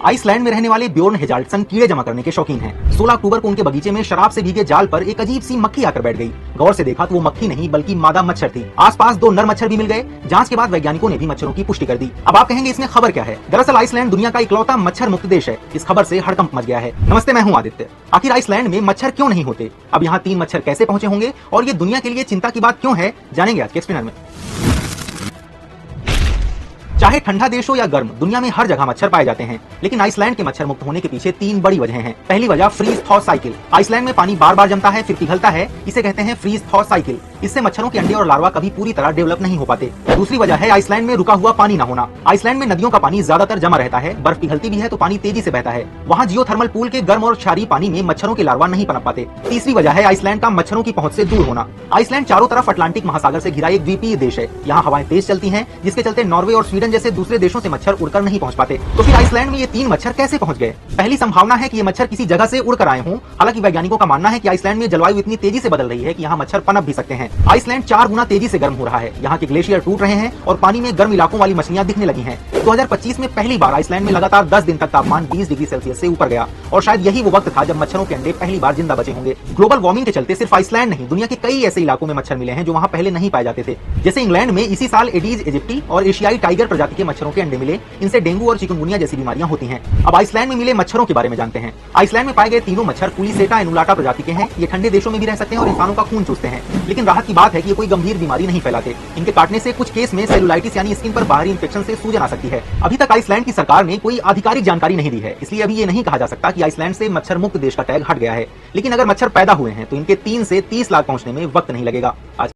Iceland में रहने वाले ब्योर्न हेजाल्टसन कीड़े जमा करने के शौकीन हैं। 16 अक्टूबर को उनके बगीचे में शराब से भीगे जाल पर एक अजीब सी मक्खी आकर बैठ गई। गौर से देखा तो वो मक्खी नहीं बल्कि मादा मच्छर थी। आसपास 2 नर मच्छर भी मिल गए। जांच के बाद वैज्ञानिकों ने भी मच्छरों की पुष्टि कर दी। अब आप कहेंगे इसमें खबर क्या है? दरअसल आइसलैंड दुनिया का इकलौता मच्छर मुक्त देश है। इस खबर से हड़कंप मच गया है। नमस्ते, मैं हूं आदित्य। आखिर आइसलैंड में मच्छर क्यों नहीं होते? अब यहाँ 3 मच्छर कैसे पहुंचे होंगे और ये दुनिया के लिए चिंता की बात क्यों है, जानेंगे आज के एक्सप्लेनर में। चाहे ठंडा देश हो या गर्म, दुनिया में हर जगह मच्छर पाए जाते हैं, लेकिन आइसलैंड के मच्छर मुक्त होने के पीछे 3 बड़ी वजह हैं। पहली वजह फ्रीज थॉ साइकिल। आइसलैंड में पानी बार बार जमता है फिर पिघलता है, इसे कहते हैं फ्रीज थॉ साइकिल। इससे मच्छरों के अंडे और लार्वा कभी पूरी तरह डेवलप नहीं हो पाते। दूसरी वजह है आइसलैंड में रुका हुआ पानी न होना। आइसलैंड में नदियों का पानी ज्यादातर जमा रहता है, बर्फ पिघलती भी है तो पानी तेजी से बहता है। वहाँ जियोथर्मल पूल के गर्म और क्षारीय पानी में मच्छरों के लार्वा नहीं पनप पाते। तीसरी वजह है आइसलैंड का मच्छरों की पहुंच से दूर होना। आइसलैंड चारों तरफ अटलांटिक महासागर से घिरा एक द्वीपीय देश है। यहाँ हवाएं तेज चलती हैं, जिसके चलते नॉर्वे और स्वीडन जैसे दूसरे देशों से मच्छर उड़कर नहीं पहुंच पाते। तो फिर आइसलैंड में ये 3 मच्छर कैसे पहुंच गए? पहली संभावना है कि ये मच्छर किसी जगह से उड़कर आए हों। हालांकि वैज्ञानिकों का मानना है कि आइसलैंड में जलवायु इतनी तेजी से बदल रही है कि यहाँ मच्छर पनप भी सकते हैं। आइसलैंड 4 गुना तेजी से गर्म हो रहा है। यहाँ के ग्लेशियर टूट रहे हैं और पानी में गर्म इलाकों वाली मछलियां दिखने लगी हैं। 2025 में पहली बार आइसलैंड में लगातार 10 दिन तक तापमान 20 डिग्री सेल्सियस से ऊपर गया और शायद यही वो वक्त था जब मच्छरों के अंडे पहली बार जिंदा बचे होंगे। ग्लोबल वार्मिंग के चलते सिर्फ आइसलैंड नहीं, दुनिया के कई ऐसे इलाकों में मच्छर मिले हैं जो वहाँ पहले नहीं पाए जाते थे। जैसे इंग्लैंड में इसी साल एडीज इजिप्टी और एशियाई टाइगर प्रजाति के मच्छरों के अंडे मिले। इनसे डेंगू और चिकनगुनिया जैसी बीमारियां होती हैं। अब आइसलैंड में मिले मच्छरों के बारे में जानते हैं। आइसलैंड में पाए गए तीनों मच्छर पुलिसेटा एनुलाटा प्रजाति के हैं। ये ठंडे देशों में भी रह सकते हैं और इंसानों का खून चूसते हैं, लेकिन राहत की बात है कि ये कोई गंभीर बीमारी नहीं फैलाते। इनके काटने से कुछ केस में सेलुलाइटिस यानी स्किन पर बाहरी इंफेक्शन से सूजन आ सकती है। अभी तक आइसलैंड की सरकार ने कोई आधिकारिक जानकारी नहीं दी है, इसलिए अभी ये नहीं कहा जा सकता कि आइसलैंड से मच्छर मुक्त देश का टैग हट गया है। लेकिन अगर मच्छर पैदा हुए हैं तो इनके 3 से 30 लाख पहुंचने में वक्त नहीं लगेगा। आज